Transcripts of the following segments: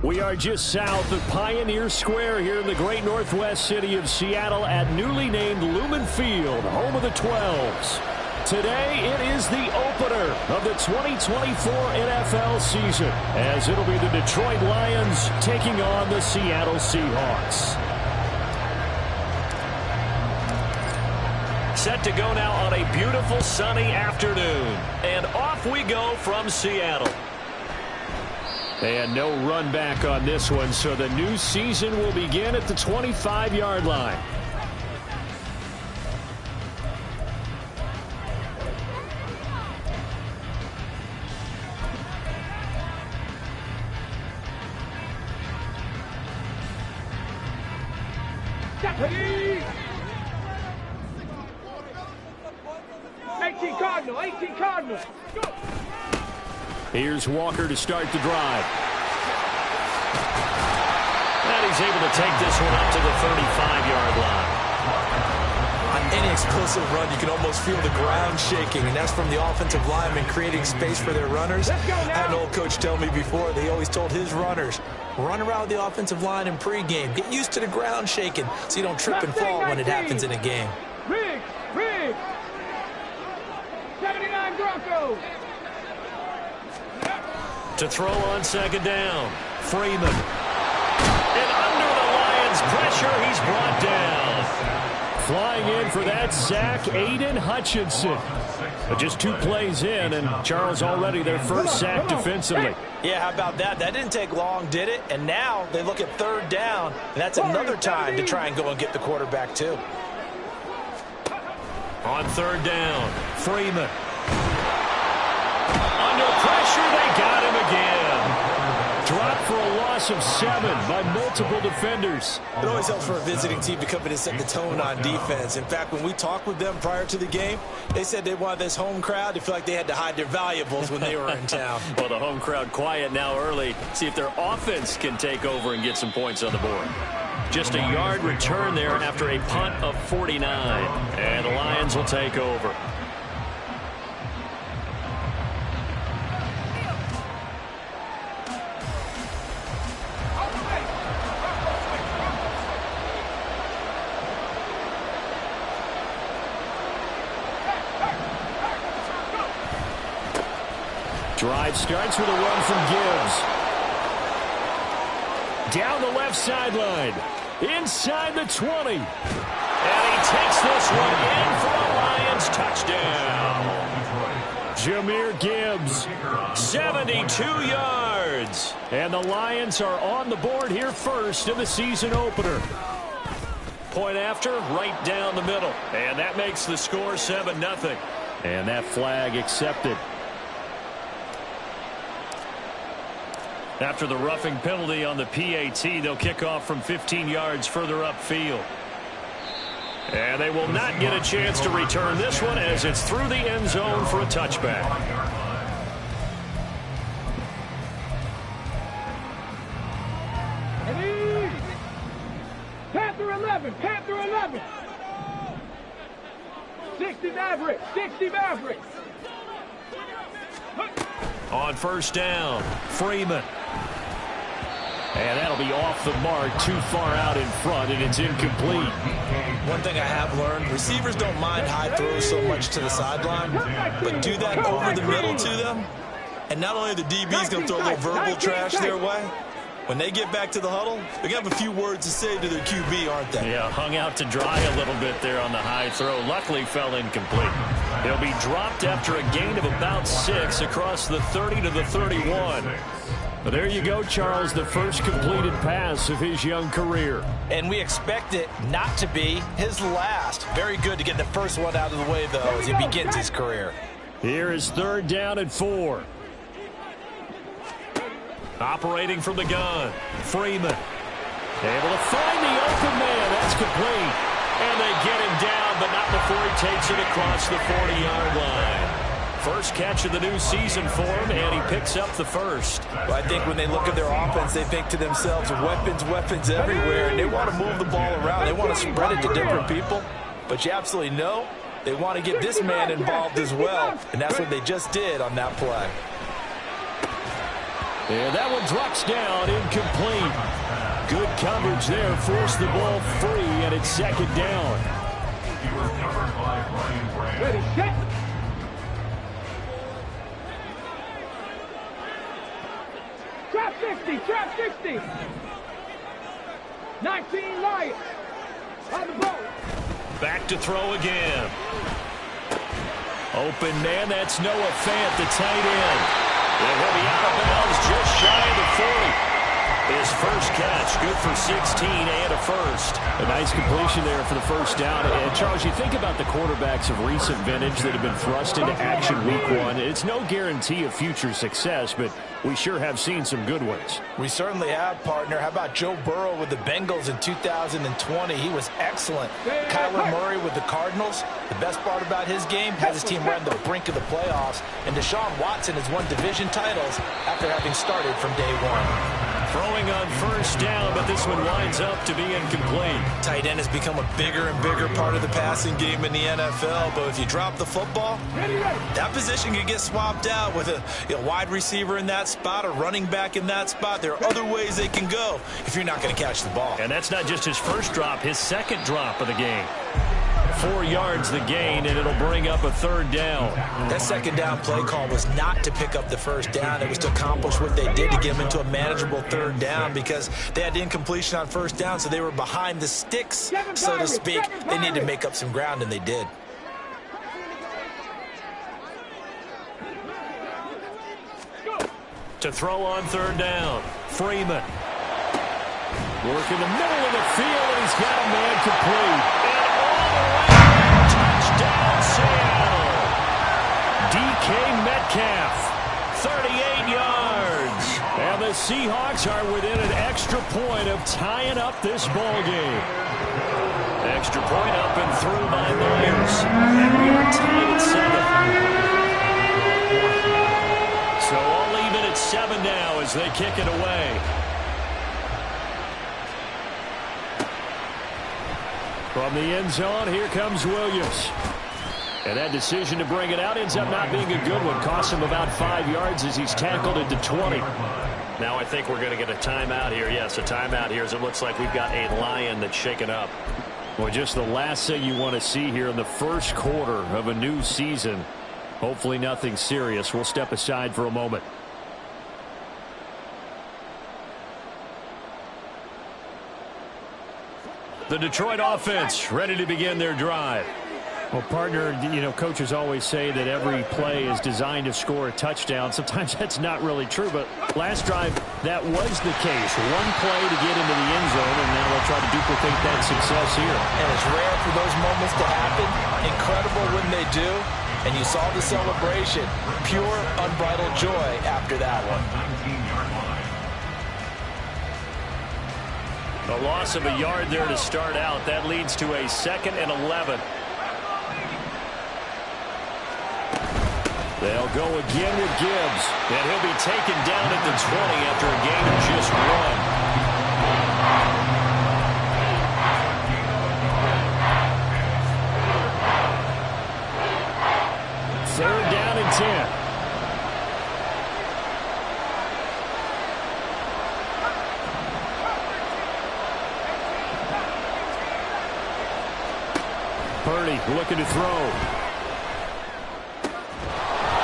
We are just south of Pioneer Square here in the great northwest city of Seattle at newly named Lumen Field, home of the 12s. Today, it is the opener of the 2024 NFL season, as it'll be the Detroit Lions taking on the Seattle Seahawks. Set to go now on a beautiful sunny afternoon. And off we go from Seattle. And no run back on this one, so the new season will begin at the 25-yard line. Here's Walker to start the drive. And he's able to take this one up to the 35-yard line. On any explosive run, you can almost feel the ground shaking, and that's from the offensive linemen creating space for their runners. I had an old coach tell me before, they always told his runners, run around the offensive line in pregame. Get used to the ground shaking so you don't trip and fall when it happens in a game. Big, 79 Broncos. To throw on second down, Freeman. And under the Lions' pressure, he's brought down. Flying in for that sack, Aiden Hutchinson. But just 2 plays in, and Charles already their first sack defensively. Yeah, how about that? That didn't take long, did it? And now they look at third down, and that's another time to try and go and get the quarterback, too. On third down, Freeman. Under pressure, they got him again. Dropped for a loss of 7 by multiple defenders. It always helps for a visiting team to come in and set the tone on defense. In fact, when we talked with them prior to the game, they said they wanted this home crowd to feel like they had to hide their valuables when they were in town. Well, the home crowd quiet now early. See if their offense can take over and get some points on the board. Just a yard return there after a punt of 49. And the Lions will take over. Drive starts with a run from Gibbs. Down the left sideline. Inside the 20. And he takes this one in for a Lions touchdown. Jahmyr Gibbs, 72 yards. And the Lions are on the board here first in the season opener. Point after, right down the middle. And that makes the score 7-0. And that flag accepted. After the roughing penalty on the PAT, they'll kick off from 15 yards further upfield. And they will not get a chance to return this one as it's through the end zone for a touchback. Panther 11, Panther 11. 60 Mavericks, 60 Mavericks. On first down, Freeman. And that'll be off the mark, too far out in front, and it's incomplete. One thing I have learned, receivers don't mind high throws so much to the sideline, but do that over the middle to them. And not only are the DBs going to throw a little verbal trash their way, when they get back to the huddle, they're going to have a few words to say to their QB, aren't they? Yeah, hung out to dry a little bit there on the high throw. Luckily fell incomplete. He'll be dropped after a gain of about 6 across the 30 to the 31. But there you go, Charles, the first completed pass of his young career. And we expect it not to be his last. Very good to get the first one out of the way, though, as he begins his career. Here is third down and 4. Operating from the gun, Freeman. Able to find the open man. That's complete. And they get him down, but not before he takes it across the 40-yard line. First catch of the new season for him, and he picks up the first. Well, I think when they look at their offense, they think to themselves, weapons everywhere, and they want to move the ball around. They want to spread it to different people. But you absolutely know they want to get this man involved as well, and that's what they just did on that play. And that one drops down, incomplete. Good coverage there, forced the ball free, and it's second down. Ready, set. Trap 60, trap 60. 19 Lions. On the ball. Back to throw again. Open man, that's Noah Fant, the tight end. And he'll be out of bounds just shy of the 40. His first catch, good for 16 and a first. A nice completion there for the first down. And Charles, you think about the quarterbacks of recent vintage that have been thrust into action week one. It's no guarantee of future success, but we sure have seen some good ones. We certainly have, partner. How about Joe Burrow with the Bengals in 2020? He was excellent. Kyler Murray with the Cardinals. The best part about his game has his team right on the brink of the playoffs. And Deshaun Watson has won division titles after having started from day one. Throwing on first down, but this one winds up to be incomplete. Tight end has become a bigger and bigger part of the passing game in the NFL, but if you drop the football, that position can get swapped out with a wide receiver in that spot, a running back in that spot. There are other ways they can go if you're not going to catch the ball. And that's not just his first drop, his second drop of the game. 4 yards the gain, and it'll bring up a third down. That second down play call was not to pick up the first down. It was to accomplish what they did to get them into a manageable third down because they had incompletion on first down, so they were behind the sticks, so to speak. They needed to make up some ground, and they did. To throw on third down, Freeman. Work in the middle of the field, and he's got a man complete. Touchdown, Seattle. DK Metcalf, 38 yards. And the Seahawks are within an extra point of tying up this ball game. Extra point up and through by Myers. And we are tied at 7. So all even at 7 now as they kick it away. From the end zone, here comes Williams. And that decision to bring it out ends up not being a good one. Costs him about 5 yards as he's tackled it to 20. Now I think we're going to get a timeout here. Yes, a timeout here as it looks like we've got a Lion that's shaken up. Well, just the last thing you want to see here in the first quarter of a new season. Hopefully nothing serious. We'll step aside for a moment. The Detroit offense ready to begin their drive. Well, partner, coaches always say that every play is designed to score a touchdown. Sometimes that's not really true, but last drive, that was the case. One play to get into the end zone, and now they'll try to duplicate that success here. And it's rare for those moments to happen. Incredible when they do. And you saw the celebration. Pure, unbridled joy after that one. A loss of a yard there to start out. That leads to a 2nd and 11. They'll go again with Gibbs. And he'll be taken down at the 20 after a gain of just 1. 3rd down and 10. Purdy looking to throw.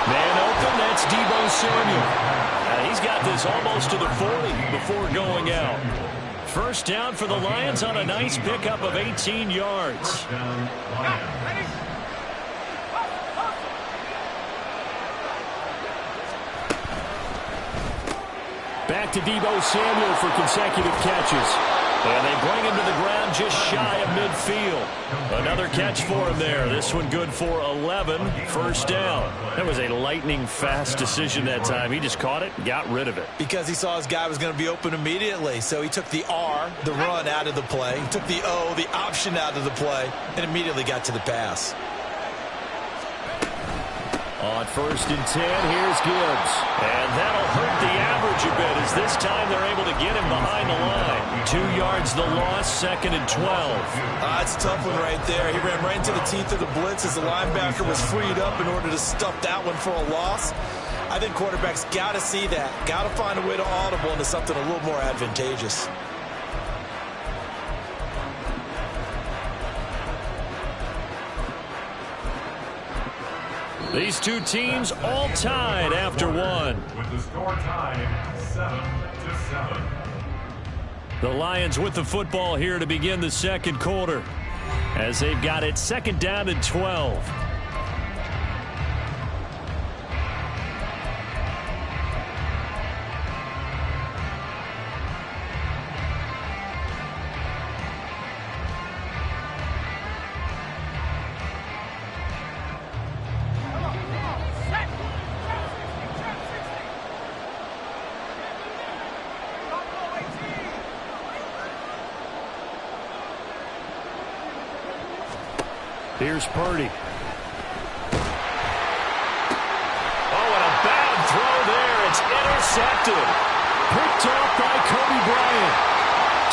Man open, that's Deebo Samuel. He's got this almost to the 40 before going out. First down for the Lions on a nice pickup of 18 yards. Back to Deebo Samuel for consecutive catches. And they bring him to the ground just shy of midfield. Another catch for him there. This one good for 11. First down. That was a lightning-fast decision that time. He just caught it and got rid of it. Because he saw his guy was going to be open immediately. So he took the R, the run, out of the play. He took the O, the option, out of the play, and immediately got to the pass. On 1st and 10, here's Gibbs. And that'll hurt the average a bit as this time they're able to get him behind the line. 2 yards the loss, 2nd and 12. That's a tough one right there. He ran right into the teeth of the blitz as the linebacker was freed up in order to stuff that one for a loss. I think quarterbacks got to see that. Got to find a way to audible into something a little more advantageous. These two teams all tied after one. With the score tied 7-7. The Lions with the football here to begin the second quarter as they've got it 2nd down and 12. Here's Purdy. Oh, and a bad throw there. It's intercepted. Picked off by Kobe Bryant.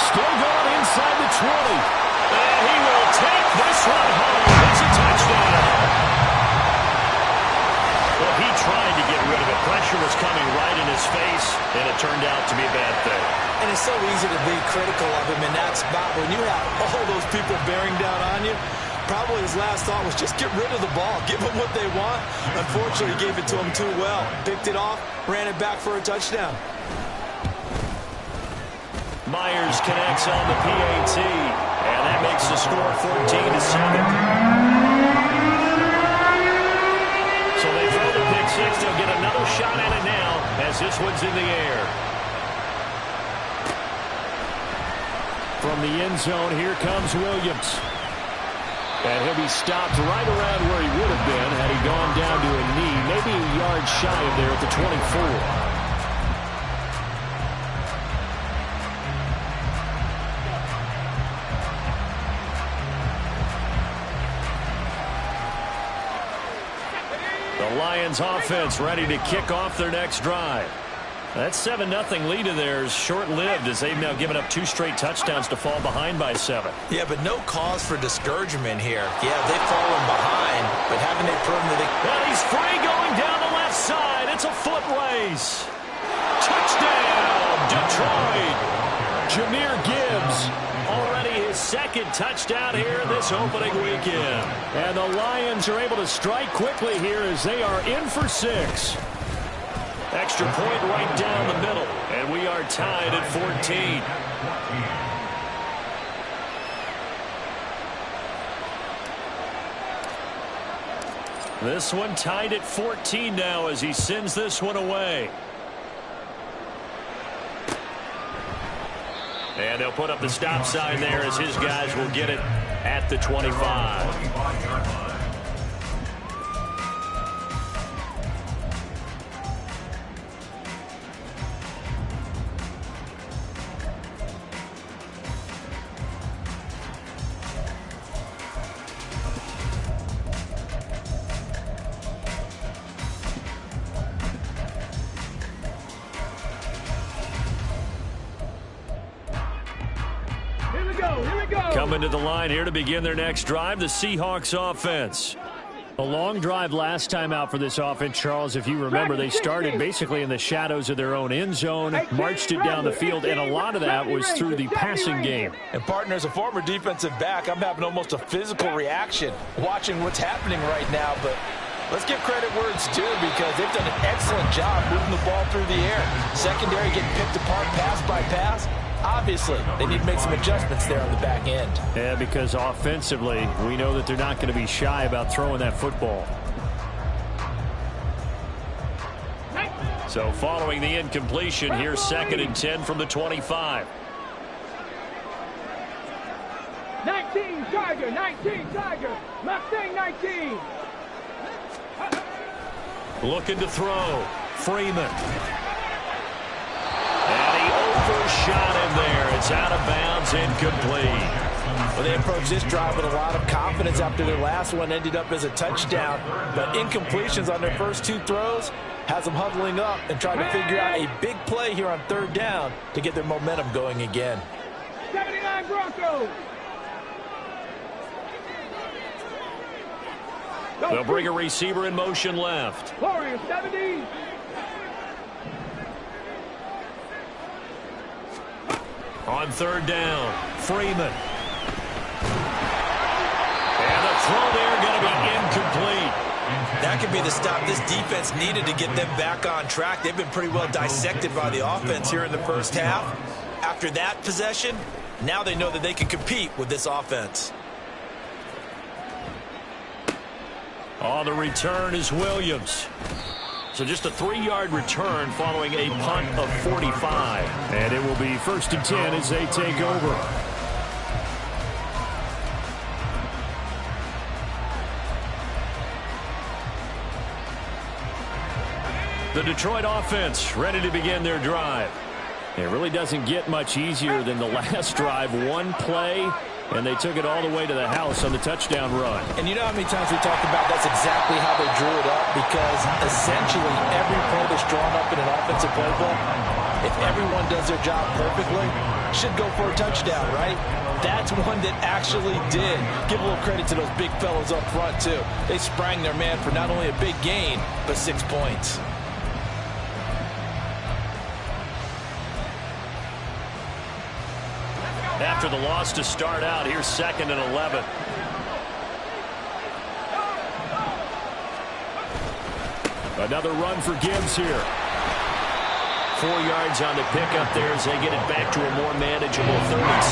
Still going inside the 20. And he will take this one home. It's a touchdown. Well, he tried to get rid of it. Pressure was coming right in his face, and it turned out to be a bad thing. And it's so easy to be critical of him in that spot when you have all those people bearing down on you. Probably his last thought was just get rid of the ball. Give them what they want. Unfortunately, he gave it to them too well. Picked it off, ran it back for a touchdown. Myers connects on the PAT, and that makes the score 14-7. So they throw the pick six. They'll get another shot at it now as this one's in the air. From the end zone, here comes Williams. And he'll be stopped right around where he would have been had he gone down to a knee, maybe a yard shy of there at the 24. The Lions offense ready to kick off their next drive. That 7-0 lead of theirs short-lived as they've now given up 2 straight touchdowns to fall behind by 7. Yeah, but no cause for discouragement here. Yeah, they've fallen behind, but haven't they proven that they... Well, he's free going down the left side. It's a foot race. Touchdown, Detroit. Jahmyr Gibbs, already his 2nd touchdown here this opening weekend. And the Lions are able to strike quickly here as they are in for 6. Extra point right down the middle, and we are tied at 14. This one tied at 14 now as he sends this one away. And they'll put up the stop sign there as his guys will get it at the 25. Coming to the line here to begin their next drive, the Seahawks offense. A long drive last time out for this offense, Charles. If you remember, they started basically in the shadows of their own end zone, marched it down the field, and a lot of that was through the passing game. And, partner, as a former defensive back, I'm having almost a physical reaction watching what's happening right now. But let's give credit where it's due because they've done an excellent job moving the ball through the air. Secondary getting picked apart pass by pass. Obviously, they need to make some adjustments there on the back end. Yeah, because offensively, we know that they're not going to be shy about throwing that football. So following the incompletion, here's 2nd and 10 from the 25. 19 Tiger, 19 Tiger, Mustang 19. Looking to throw. Freeman. And he overshot him there. It's out of bounds, incomplete. Well, they approached this drive with a lot of confidence after their last one ended up as a touchdown. But incompletions on their first 2 throws has them huddling up and trying to figure out a big play here on 3rd down to get their momentum going again. 79 Broncos. They'll bring a receiver in motion left. Warriors 70. On 3rd down, Freeman. And the throw there going to be incomplete. That could be the stop this defense needed to get them back on track. They've been pretty well dissected by the offense here in the first half. After that possession, now they know that they can compete with this offense. On the return is Williams. So just a 3-yard return following a punt of 45. And it will be 1st and 10 as they take over. The Detroit offense ready to begin their drive. It really doesn't get much easier than the last drive. One play, and they took it all the way to the house on the touchdown run. And you know how many times we talk about that's exactly how they drew it up, because essentially every play that's drawn up in an offensive playbook, if everyone does their job perfectly, should go for a touchdown, right? That's one that actually did. Give a little credit to those big fellows up front, too. They sprang their man for not only a big gain, but 6 points. After the loss to start out, here's 2nd and 11. Another run for Gibbs here. 4 yards on the pickup there as they get it back to a more manageable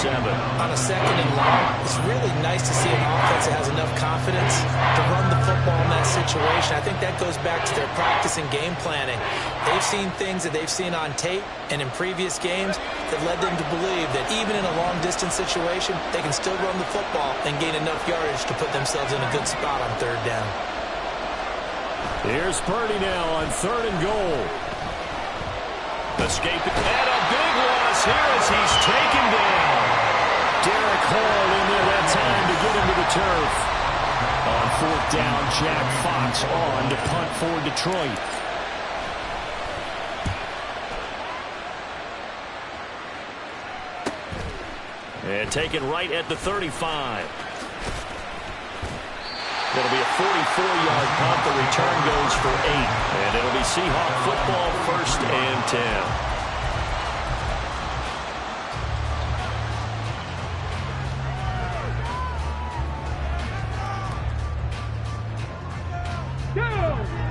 37. On a 2nd and long, it's really nice to see an offense that has enough confidence to run the football in that situation. I think that goes back to their practice and game planning. They've seen things that they've seen on tape and in previous games that led them to believe that even in a long-distance situation, they can still run the football and gain enough yardage to put themselves in a good spot on 3rd down. Here's Purdy now on 3rd and goal. Escape and a big loss here as he's taken down. Derek Hall in there that time to get into the turf. On 4th down, Jack Fox on to punt for Detroit. And taken right at the 35. It'll be a 44-yard punt. The return goes for 8. And it'll be Seahawk football, 1st and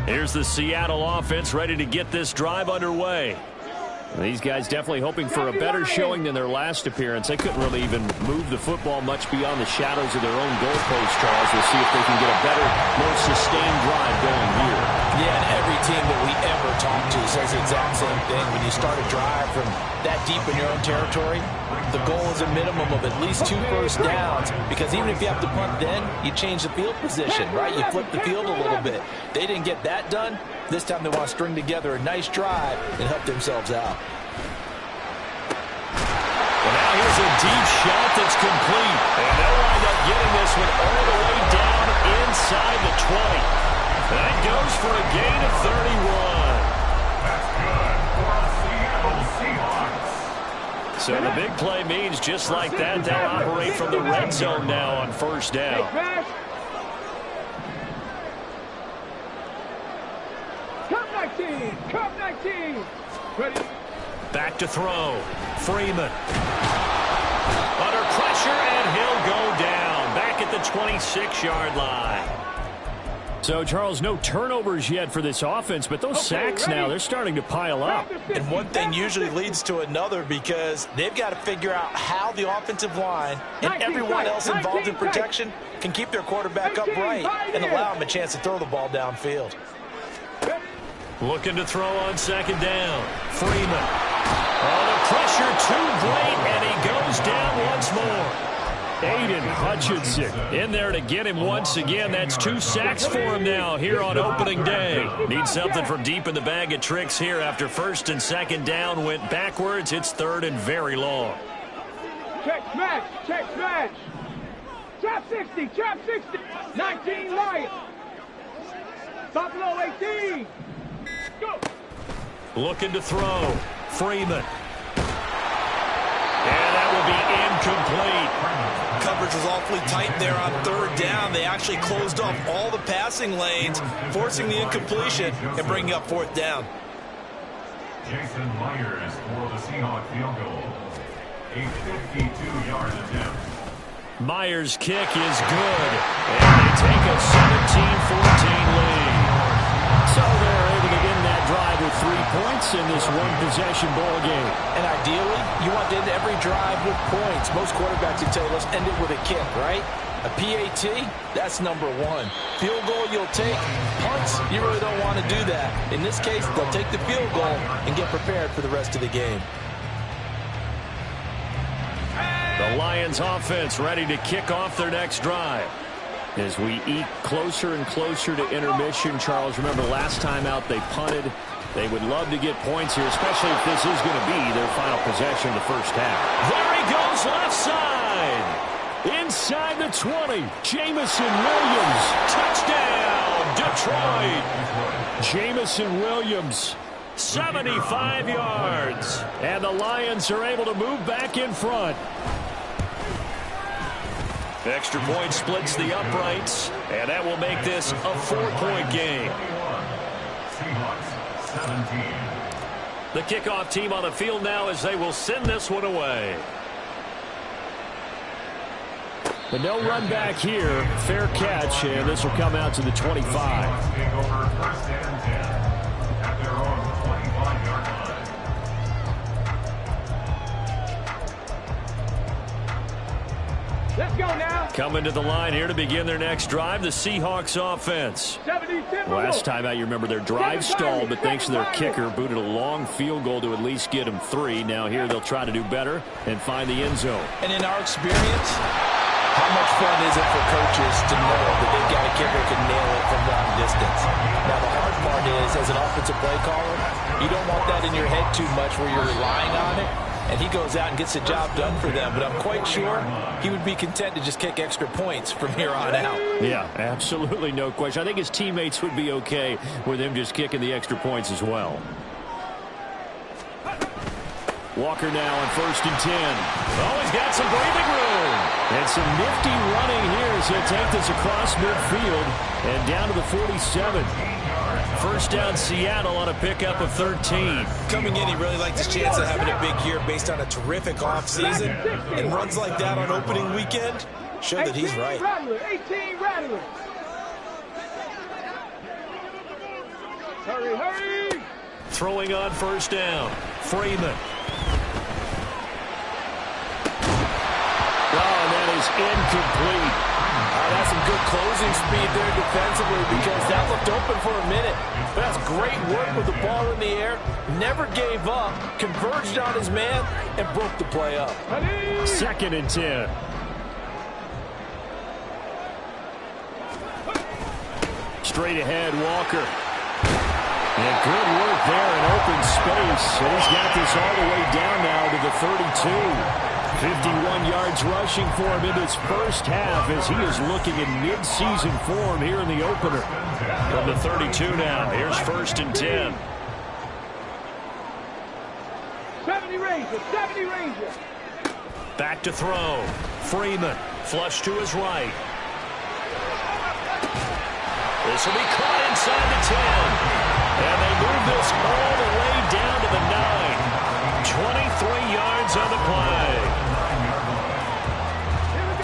10. Here's the Seattle offense ready to get this drive underway. These guys definitely hoping for a better showing than their last appearance. They couldn't really even move the football much beyond the shadows of their own goalpost, Charles. We'll see if they can get a better, more sustained drive going here. Yeah, and every team that we ever talk to says the exact same thing. When you start a drive from that deep in your own territory, the goal is a minimum of at least 2 first downs, because even if you have to punt then, you change the field position, right? You flip the field a little bit. They didn't get that done. This time they want to string together a nice drive and help themselves out. Well, now here's a deep shot that's complete. And they'll wind up getting this one all the way down inside the 20. That goes for a gain of 31. That's good for the Seattle Seahawks. So the big play means just like that, they'll operate from the red zone now on 1st down. Cup 19. Ready. Back to throw. Freeman. Under pressure, and he'll go down. Back at the 26-yard line. So, Charles, no turnovers yet for this offense, but those sacks now, they're starting to pile up. And one thing usually leads to another, because they've got to figure out how the offensive line and everyone else involved in protection can keep their quarterback upright and allow him a chance to throw the ball downfield. Looking to throw on 2nd down. Freeman. Oh, the pressure too great, and he goes down once more. Aiden Hutchinson in there to get him once again. That's 2 sacks for him now here on opening day. Needs something from deep in the bag of tricks here after 1st and 2nd down went backwards. It's 3rd and very long. Check smash. Check smash. Trap 60, trap 60. 19 Lions. Buffalo 18. Go. Looking to throw. Freeman. And that will be incomplete. Coverage was awfully tight there on third down. They actually closed off all the passing lanes, forcing the incompletion and bringing up fourth down. Jason Myers for the Seahawks field goal. A 52-yard attempt. Myers' kick is good. And they take a 17-14 lead. So they're able to end that drive with 3 points in this one-possession ball game. And ideally, you want to end every drive with points. Most quarterbacks would tell you, let's end it with a kick, right? A PAT, that's number one. Field goal you'll take. Punts, you really don't want to do that. In this case, they'll take the field goal and get prepared for the rest of the game. The Lions offense ready to kick off their next drive. As we eke closer and closer to intermission, Charles, remember last time out they punted. They would love to get points here, especially if this is going to be their final possession of the first half. There he goes left side. Inside the 20, Jameson Williams. Touchdown, Detroit. Jameson Williams, 75 yards. And the Lions are able to move back in front. Extra point splits the uprights, and that will make this a 4-point game. Seahawks 17. The kickoff team on the field now as they will send this one away. But no run back here. Fair catch, and this will come out to the 25. Seahawks take over first and 10 at their own 25-yard line. Let's go now. Coming to the line here to begin their next drive, the Seahawks offense. 70 Timberwolves. Last time out, you remember their drive stalled, but thanks to their kicker, booted a long field goal to at least get them 3. Now here they'll try to do better and find the end zone. And in our experience, how much fun is it for coaches to know that they've got a kicker who can nail it from long distance? Now, the hard part is, as an offensive play caller, you don't want that in your head too much where you're relying on it, and he goes out and gets the job done for them. But I'm quite sure he would be content to just kick extra points from here on out. Yeah, absolutely no question. I think his teammates would be okay with him just kicking the extra points as well. Walker now on 1st and 10. Oh, he's got some breathing room. And some nifty running here as he'll take this across midfield and down to the 47. First down Seattle on a pickup of 13. Coming in, he really liked his chance of having a big year based on a terrific offseason. And runs like that on opening weekend show that he's right. 18 Rattler. Hurry, hurry. Throwing on first down. Freeman. Oh, that is incomplete. That's some good closing speed there defensively because that looked open for a minute. But that's great work with the ball in the air. Never gave up, converged on his man, and broke the play up. 2nd and 10. Straight ahead, Walker. And good work there in open space. And he's got this all the way down now to the 32. 51 yards rushing for him in this first half as he is looking in mid-season form here in the opener. From the 32 now, here's 1st and 10. 70 Rangers, 70 Rangers. Back to throw. Freeman, flush to his right. This will be caught inside the 10. And they move this all the way down to the 9. 23 yards on the play.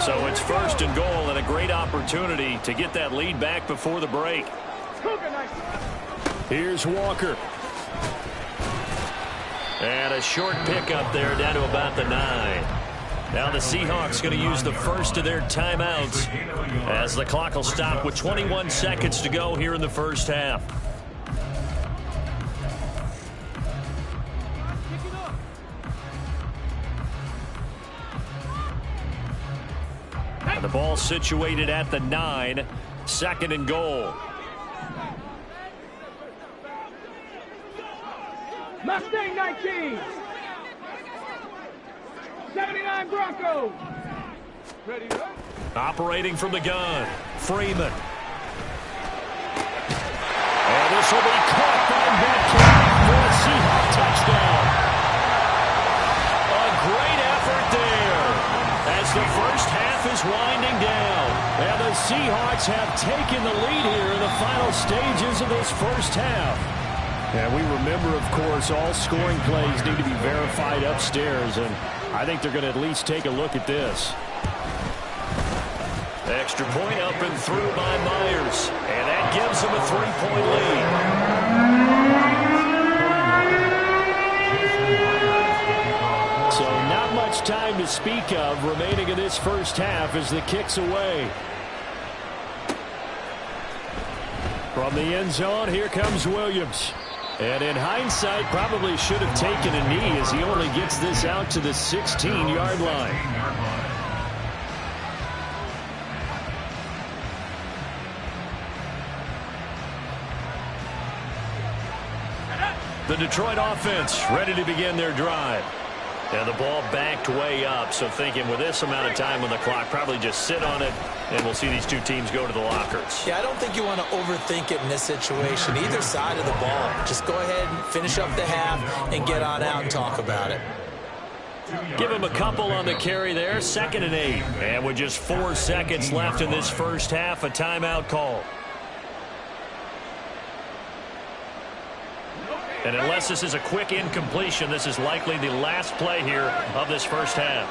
So it's 1st and goal and a great opportunity to get that lead back before the break. Here's Walker. And a short pickup there down to about the 9. Now the Seahawks going to use the first of their timeouts as the clock will stop with 21 seconds to go here in the first half. And the ball situated at the 9, 2nd and goal. Mustang 19. 79 Broncos. Ready, Operating from the gun, Freeman. And this will be caught by Metcalf for a Seahawk touchdown. A great effort there as the first half is winding down. And the Seahawks have taken the lead here in the final stages of this first half. And we remember, of course, all scoring plays need to be verified upstairs, and I think they're going to at least take a look at this. Extra point up and through by Myers, and that gives them a 3-point lead. So not much time to speak of remaining in this first half as the kick's away. From the end zone, here comes Williams. And in hindsight, probably should have taken a knee as he only gets this out to the 16-yard line. The Detroit offense ready to begin their drive. And the ball backed way up, so thinking with this amount of time on the clock, probably just sit on it, and we'll see these two teams go to the lockers. Yeah, I don't think you want to overthink it in this situation. Either side of the ball. Just go ahead and finish up the half and get on out and talk about it. Give him a couple on the carry there, 2nd and 8. And with just 4 seconds left in this first half, a timeout call. And unless this is a quick incompletion, this is likely the last play here of this first half.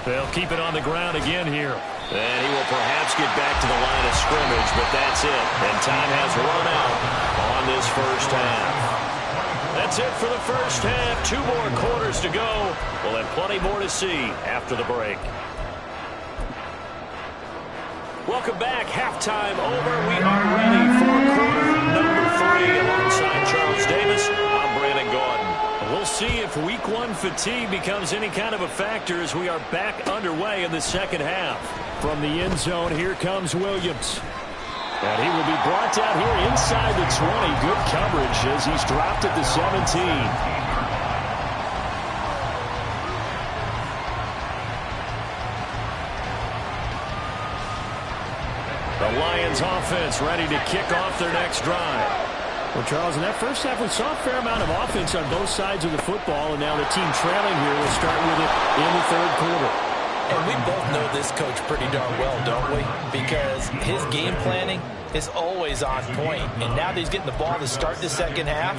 They'll keep it on the ground again here. And he will perhaps get back to the line of scrimmage, but that's it. And time has run out on this first half. That's it for the first half. 2 more quarters to go. We'll have plenty more to see after the break. Welcome back. Halftime over. We are ready for quarter number 3 alongside Charles Davis. I'm Brandon Gaudin. We'll see if week 1 fatigue becomes any kind of a factor as we are back underway in the second half. From the end zone, here comes Williams. And he will be brought down here inside the 20. Good coverage as he's dropped at the 17. The Lions offense ready to kick off their next drive. Well, Charles, in that first half, we saw a fair amount of offense on both sides of the football, and now the team trailing here will start with it in the third quarter. And we both know this coach pretty darn well, don't we? Because his game planning is always on point. And now that he's getting the ball to start the second half,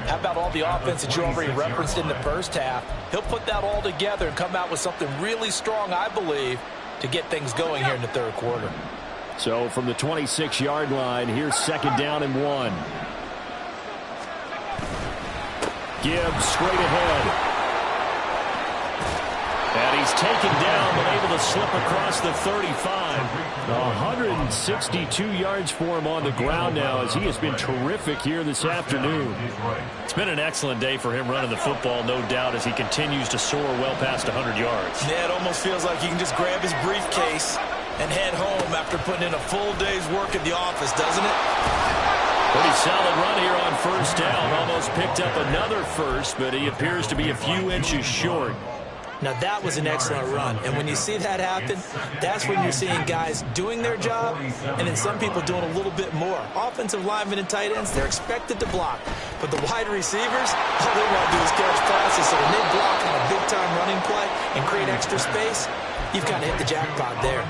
how about all the offense that you already referenced in the first half? He'll put that all together and come out with something really strong, I believe, to get things going here in the third quarter. So from the 26-yard line, here's 2nd down and 1. Gibbs straight ahead. And he's taken down, but able to slip across the 35. 162 yards for him on the ground now as he has been terrific here this afternoon. It's been an excellent day for him running the football, no doubt, as he continues to soar well past 100 yards. Yeah, it almost feels like he can just grab his briefcase and head home after putting in a full day's work at the office, doesn't it? Pretty solid run here on first down. Almost picked up another first, but he appears to be a few inches short. Now, that was an excellent run. And when you see that happen, that's when you're seeing guys doing their job and then some people doing a little bit more. Offensive linemen and tight ends, they're expected to block. But the wide receivers, all they want to do is catch passes. So when they block on a big-time running play and create extra space, you've kind of hit the jackpot there.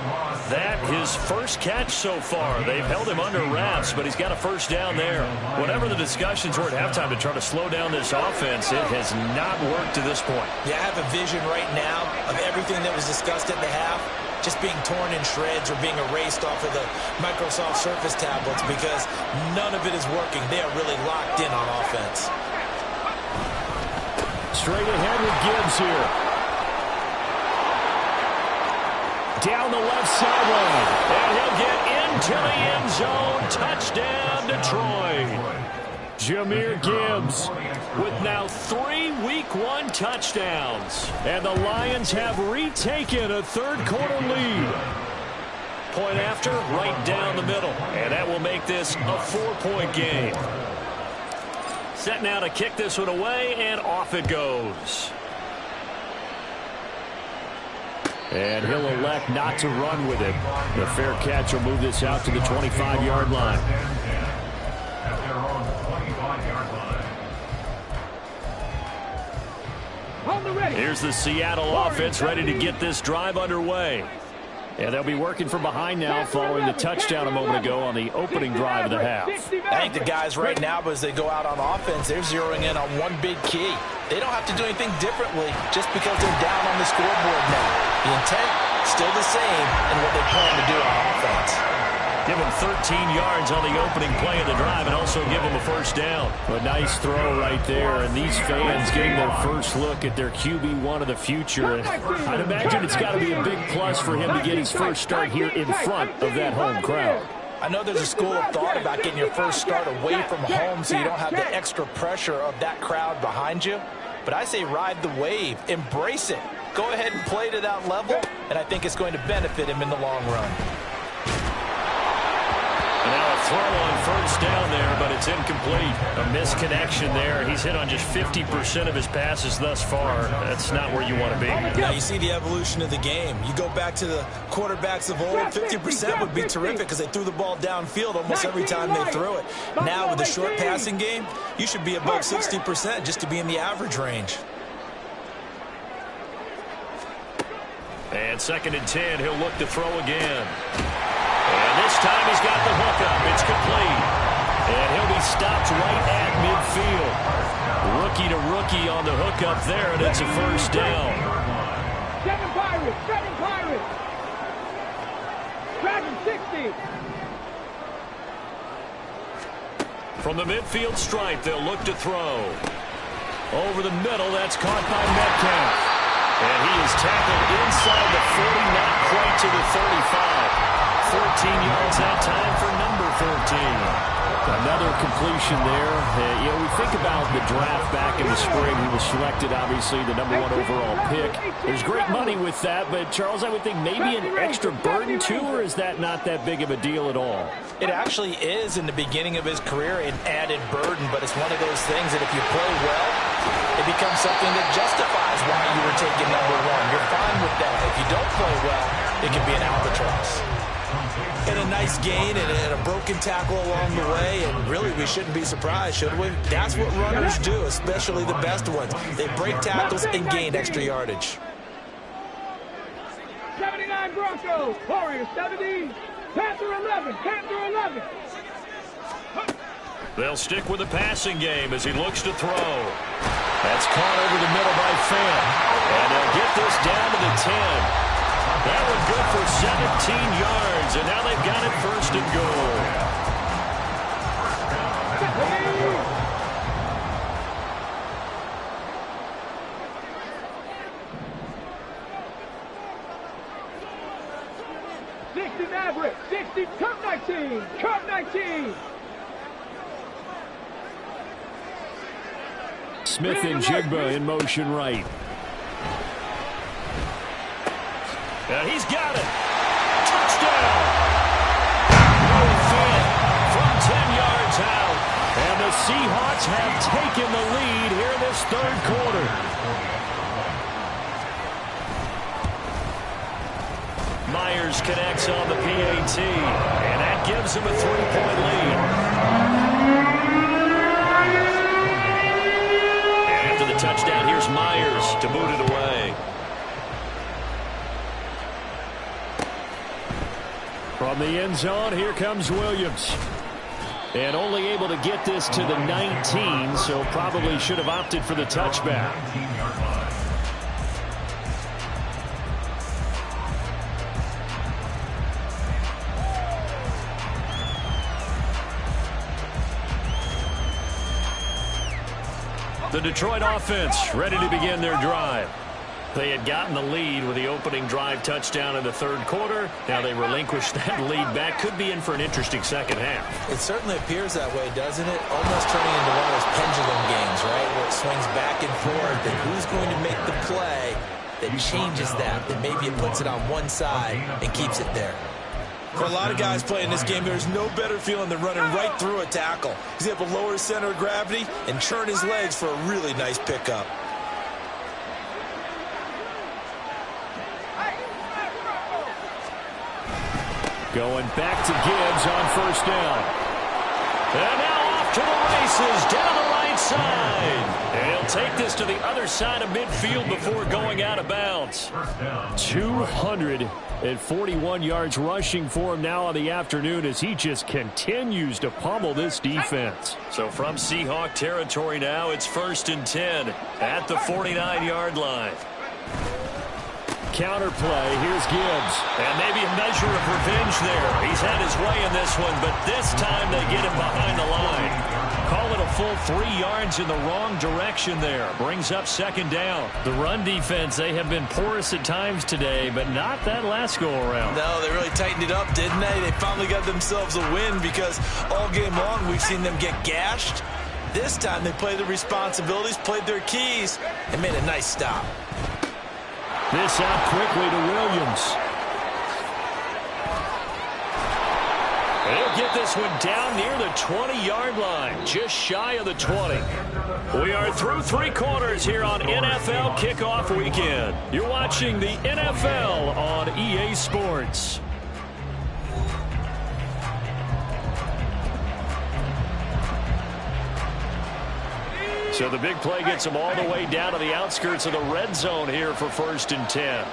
That his first catch so far. They've held him under wraps, but he's got a first down there. Whatever the discussions were at halftime to try to slow down this offense, it has not worked to this point. Yeah, I have a vision right now of everything that was discussed at the half just being torn in shreds or being erased off of the Microsoft Surface tablets because none of it is working. They are really locked in on offense. Straight ahead with Gibbs here. Down the left sideline. And he'll get into the end zone. Touchdown, Detroit. Jahmyr Gibbs with now 3 Week 1 touchdowns. And the Lions have retaken a third quarter lead. Point after, right down the middle. And that will make this a 4-point game. Set now to kick this one away, and off it goes. And he'll elect not to run with it. The fair catch will move this out to the 25-yard line. At their own 25-yard line. On the ready. Here's the Seattle offense ready to get this drive underway. And they'll be working from behind now following the touchdown a moment ago on the opening drive of the half. I think the guys right now, as they go out on offense, they're zeroing in on one big key. They don't have to do anything differently just because they're down on the scoreboard now. The intent, still the same in what they plan to do on offense. Give him 13 yards on the opening play of the drive and also give him a first down. A nice throw right there, and these fans getting their first look at their QB1 of the future. And I'd imagine it's got to be a big plus for him to get his first start here in front of that home crowd. I know there's a school of thought about getting your first start away from home so you don't have the extra pressure of that crowd behind you. But I say ride the wave, embrace it. Go ahead and play to that level, and I think it's going to benefit him in the long run. And now a throw on first down there, but it's incomplete. A misconnection there. He's hit on just 50% of his passes thus far. That's not where you want to be. Now you see the evolution of the game. You go back to the quarterbacks of old, 50% would be terrific because they threw the ball downfield almost every time they threw it. Now with the short passing game, you should be above 60% just to be in the average range. And 2nd and 10, he'll look to throw again. And this time he's got the hookup. It's complete. And he'll be stopped right at midfield. Rookie to rookie on the hookup there, and it's a first down. 7 Pirates, 7 Pirates. Dragon 60. From the midfield stripe, they'll look to throw. Over the middle, that's caught by Metcalf. And he is tackled inside the 40, not quite to the 35. 14 yards that time for number 14. Another completion there. We think about the draft back in the spring. He was selected, obviously, the number 1 overall pick. There's great money with that, but, Charles, I would think maybe an extra burden, too, or is that not that big of a deal at all? It actually is in the beginning of his career an added burden, but it's one of those things that if you play well, it becomes something that justifies why you were taken number 1. You're fine with that. If you don't play well, it can be an albatross. And a nice gain and a broken tackle along the way, and really we shouldn't be surprised, should we? That's what runners do, especially the best ones. They break tackles and gain extra yardage. 79 Broncos, Warriors 70, Panther 11, Panther 11. They'll stick with the passing game as he looks to throw. That's caught over the middle by Fant. And they'll get this down to the 10. That one good for 17 yards, and now they've got it 1st and goal. Maverick, 60, Cup 19, Cup 19. Smith and Jigba in motion right. And he's got it. Touchdown. From 10 yards out. And the Seahawks have taken the lead here in this 3rd quarter. Myers connects on the PAT. And that gives him a 3-point lead. And after the touchdown, here's Myers to boot it away. From the end zone, here comes Williams. And only able to get this to the 19, so probably should have opted for the touchback. The Detroit offense ready to begin their drive. They had gotten the lead with the opening drive touchdown in the 3rd quarter. Now they relinquish that lead back. Could be in for an interesting second half. It certainly appears that way, doesn't it? Almost turning into one of those pendulum games, right? Where it swings back and forth. And who's going to make the play that changes that? That maybe it puts it on one side and keeps it there. For a lot of guys playing this game, there's no better feeling than running right through a tackle. He's able to lower his center of gravity and churn his legs for a really nice pickup. Going back to Gibbs on first down. And now off to the races down the right side. And he'll take this to the other side of midfield before going out of bounds. 241 yards rushing for him now on the afternoon as he just continues to pummel this defense. So from Seahawk territory now, it's 1st and 10 at the 49-yard line. Counter play. Here's Gibbs. And maybe a measure of revenge there. He's had his way in this one, but this time they get him behind the line. Call it a full 3 yards in the wrong direction there. Brings up 2nd down. The run defense, they have been porous at times today, but not that last go-around. No, they really tightened it up, didn't they? They finally got themselves a win because all game long we've seen them get gashed. This time they played their responsibilities, played their keys, and made a nice stop. This out quickly to Williams. He'll get this one down near the 20-yard line, just shy of the 20. We are through 3 quarters here on NFL Kickoff Weekend. You're watching the NFL on EA Sports. So the big play gets them all the way down to the outskirts of the red zone here for 1st and 10.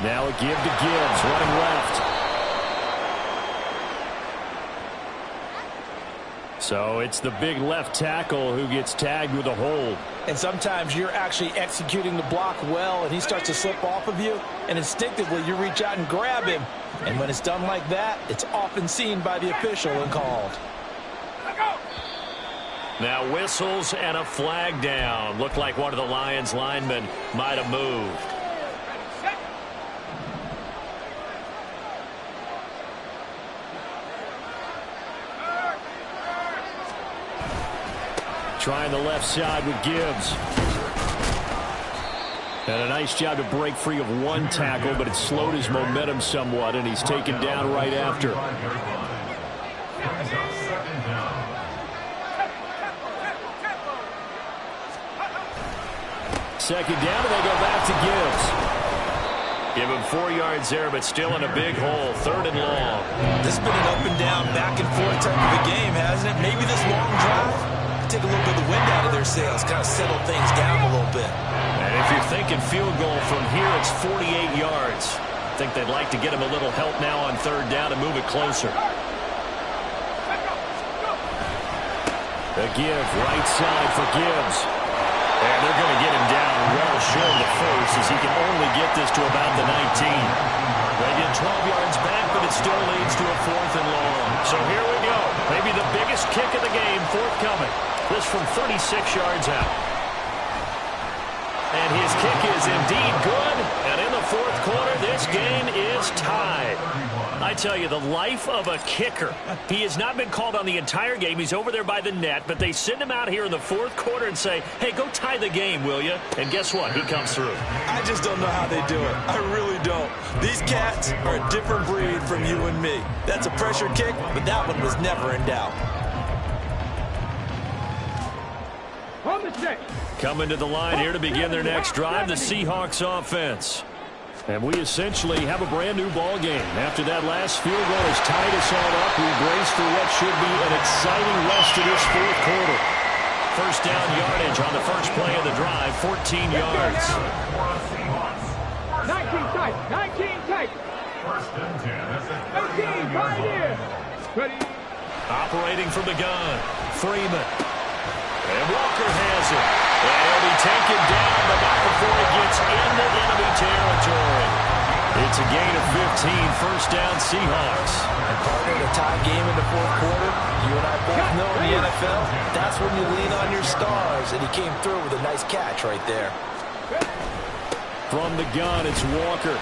Now a give to Gibbs, running left. So it's the big left tackle who gets tagged with a hold. And sometimes you're actually executing the block well, and he starts to slip off of you, and instinctively you reach out and grab him. And when it's done like that, it's often seen by the official and called. Now whistles and a flag down. Looked like one of the Lions linemen might have moved. Trying the left side with Gibbs. And a nice job to break free of one tackle, but it slowed his momentum somewhat, and he's taken down right after. Second down, and they go back to Gibbs. Give him 4 yards there, but still in a big hole. 3rd and long. This has been an up and down, back and forth type of a game, hasn't it? Maybe this long drive take a little bit of the wind out of their sails, kind of settle things down a little bit. And if you're thinking field goal from here, it's 48 yards. I think they'd like to get him a little help now on 3rd down and move it closer. The give, right side for Gibbs. And they're going to get him down well short of the first as he can only get this to about the 19. They get 12 yards back, but it still leads to a 4th and long. So here we go. Maybe the biggest kick of the game forthcoming. This from 36 yards out. And his kick is indeed good. And in the 4th quarter, this game is tied. I tell you, the life of a kicker. He has not been called on the entire game. He's over there by the net, but they send him out here in the 4th quarter and say, hey, go tie the game, will you? And guess what? He comes through. I just don't know how they do it. I really don't. These cats are a different breed from you and me. That's a pressure kick, but that one was never in doubt. On the check. Coming to the line here to begin their next drive, the Seahawks offense. And we essentially have a brand new ball game. After that last field goal has tied us all up, we brace for what should be an exciting rest of this 4th quarter. 1st down yardage on the first play of the drive, 14 yards. 19 tight, 19 tight. 13, Pioneer. Ready. Operating from the gun, Freeman. And Walker has it. And he'll be taken down, but not before he gets into enemy territory. It's a gain of 15, 1st down Seahawks. And partner, a tie game in the 4th quarter. You and I both know in the NFL, that's when you lean on your stars. And he came through with a nice catch right there. From the gun, it's Walker.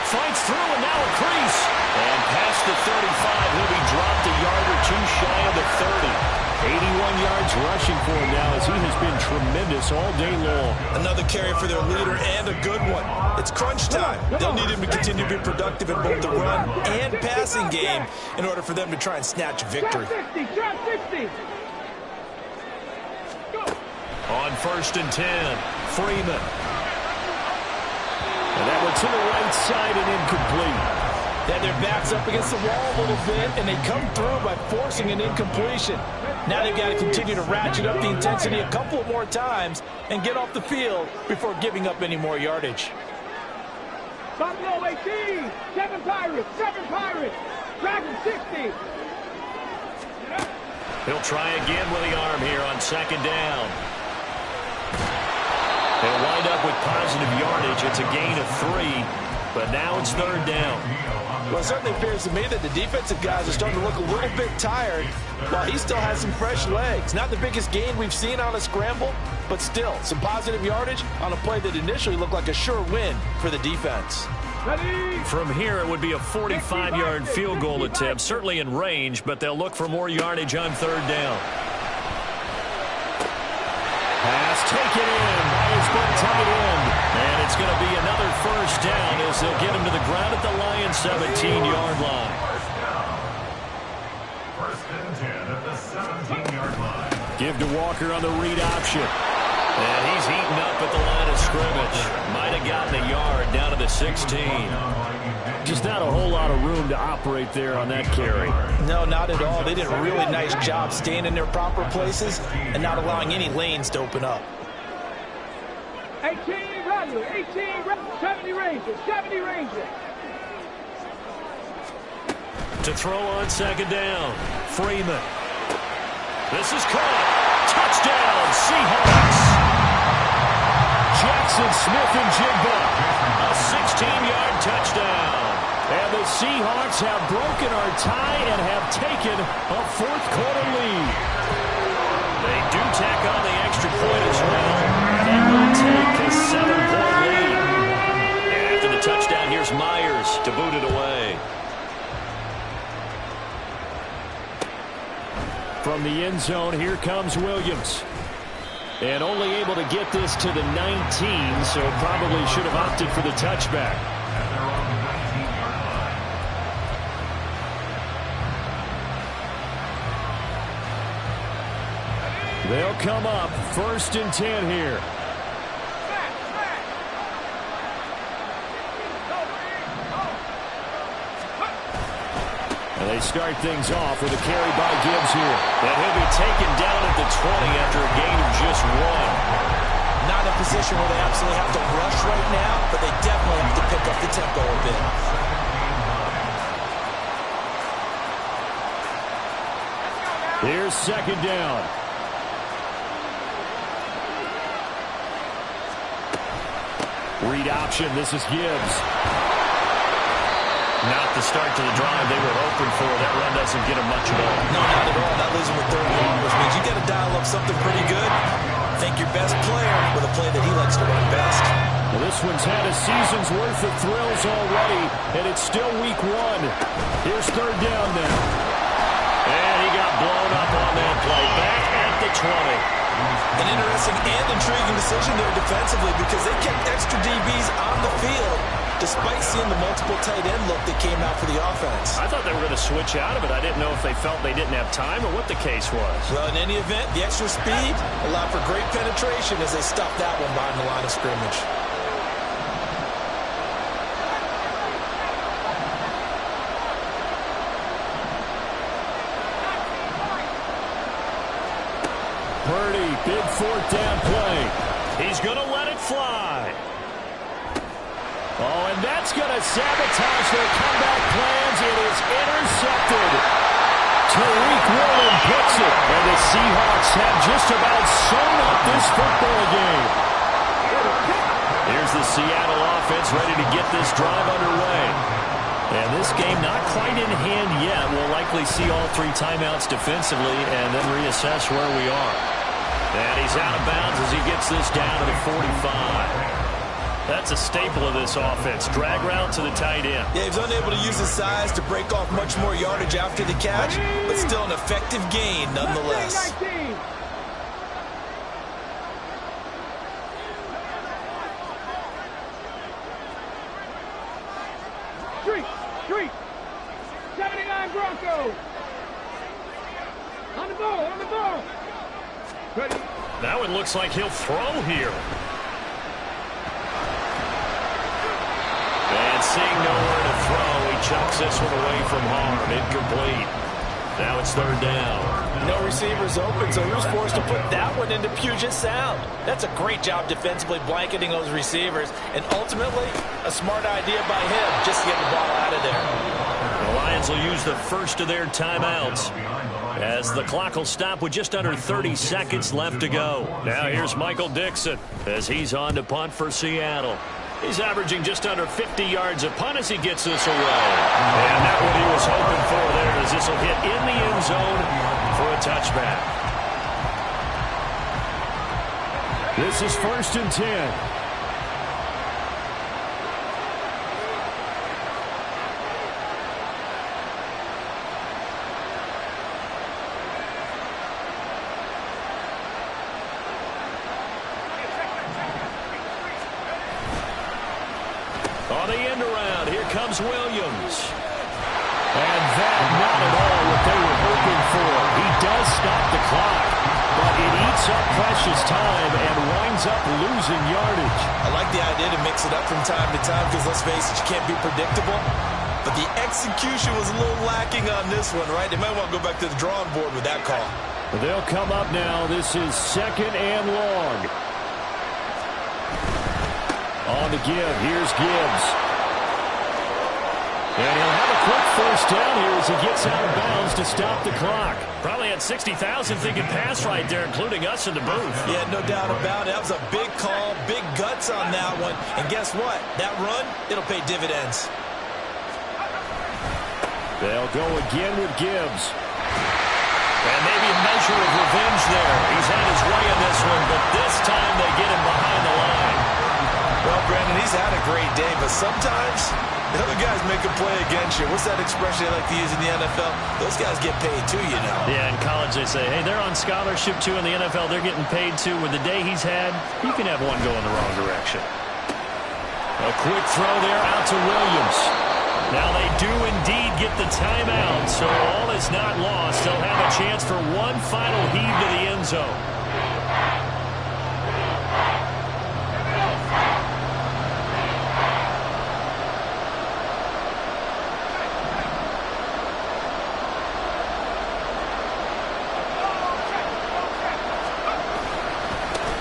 Fights through and now a crease. And past the 35, he'll be dropped a yard or two shy of the 30. 81 yards rushing for him now as he has been tremendous all day long. Another carry for their leader and a good one. It's crunch time. They'll need him to continue to be productive in both the run and passing game in order for them to try and snatch a victory. Drop 60, drop 60. Go. On 1st and 10, Freeman. And that one to the right side and incomplete. They had their backs up against the wall a little bit, and they come through by forcing an incompletion. Now they've got to continue to ratchet up the intensity a couple of more times and get off the field before giving up any more yardage. Buffalo 18, 7 Pirates, Dragon 60. He'll try again with the arm here on 2nd down. They'll wind up with positive yardage. It's a gain of 3, but now it's 3rd down. Well, it certainly appears to me that the defensive guys are starting to look a little bit tired while he still has some fresh legs. Not the biggest gain we've seen on a scramble, but still some positive yardage on a play that initially looked like a sure win for the defense. From here, it would be a 45-yard field goal attempt, certainly in range, but they'll look for more yardage on 3rd down. Pass taken in by his good tight end. And it's going to be another 1st down as they'll get him to the ground at the Lions' 17-yard line. 1st and 10 at the 17-yard line. Give to Walker on the read option. And he's eaten up at the line of scrimmage. Might have gotten a yard down to the 16. Just not a whole lot of room to operate there on that carry. No, not at all. They did a really nice job staying in their proper places and not allowing any lanes to open up. 18 Ranger, 70 Rangers. To throw on 2nd down, Freeman. This is caught. Touchdown, Seahawks. Jackson Smith-Njigba, a 16-yard touchdown. And the Seahawks have broken our tie and have taken a 4th quarter lead. They do tack on the extra point as well. They will take a 7-point lead. And after the touchdown, here's Myers to boot it away. From the end zone, here comes Williams. And only able to get this to the 19, so probably should have opted for the touchback. They'll come up 1st and 10 here. And they start things off with a carry by Gibbs here. And he'll be taken down at the 20 after a gain of just 1. Not in a position where they absolutely have to rush right now, but they definitely have to pick up the tempo a bit. Here's 2nd down. Read option. This is Gibbs. Not the start to the drive they were hoping for. That run doesn't get them much at all. No, not at all. Not losing with 3rd and long, which means you got to dial up something pretty good. Thank your best player with a play that he likes to run best. Well, this one's had a season's worth of thrills already, and it's still week 1. Here's 3rd down now. And he got blown up on that play. Back at the 20. An interesting and intriguing decision there defensively because they kept extra DBs on the field despite seeing the multiple tight end look that came out for the offense. I thought they were going to switch out of it. I didn't know if they felt they didn't have time or what the case was. Well, in any event, the extra speed allowed for great penetration as they stuffed that one behind the line of scrimmage. Purdy, big 4th down play. He's going to let it fly. Oh, and that's going to sabotage their comeback plans. It is intercepted. Tariq Woolen picks it. And the Seahawks have just about sewn up this football game. Here's the Seattle offense ready to get this drive underway. And this game not quite in hand yet. We'll likely see all 3 timeouts defensively and then reassess where we are. And he's out of bounds as he gets this down to the 45. That's a staple of this offense. Drag route to the tight end. Yeah, he was unable to use his size to break off much more yardage after the catch, but still an effective gain nonetheless. 19. Street. 79 Broncos. On the ball. Ready. That one looks like he'll throw here. And seeing nowhere to throw, he chucks this one away from harm. Incomplete. Now it's third down. No receivers open, so he was forced to put that one into Puget Sound. That's a great job defensively blanketing those receivers, and ultimately a smart idea by him just to get the ball out of there. The Lions will use the first of their timeouts as the clock will stop with just under 30 seconds left to go. Now here's Michael Dixon as he's on to punt for Seattle. He's averaging just under 50 yards a punt as he gets this away. And that's what he was hoping for there, as this will hit in the end zone for a touchback. This is 1st and 10. On the end around, here comes Williams. And that, not at all what they were hoping for. He does stop the clock, but it eats up precious time and winds up losing yardage. I like the idea to mix it up from time to time because, let's face it, you can't be predictable. But the execution was a little lacking on this one, right? They might want to go back to the drawing board with that call. They'll come up now. This is 2nd and long. On the give, here's Gibbs. And he'll have a quick first down here as he gets out of bounds to stop the clock. Probably had 60,000 thinking pass right there, including us in the booth. Yeah, no doubt about it. That was a big call, big guts on that one. And guess what? That run, it'll pay dividends. They'll go again with Gibbs. And maybe a measure of revenge there. He's had his way in this one, but this time they get him behind the line. Well, Brandon, he's had a great day, but sometimes the other guys make a play against you. What's that expression they like to use in the NFL? Those guys get paid too, you know. Yeah, in college they say, hey, they're on scholarship too. In the NFL, they're getting paid too. With the day he's had, you can have one go in the wrong direction. A quick throw there out to Williams. Now they do indeed get the timeout, so all is not lost. They'll have a chance for one final heave to the end zone.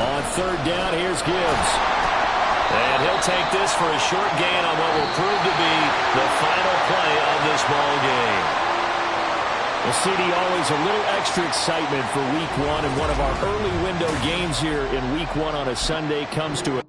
On 3rd down, here's Gibbs. And he'll take this for a short gain on what will prove to be the final play of this ball game. Well, CD, always a little extra excitement for Week 1, and one of our early window games here in Week 1 on a Sunday comes to a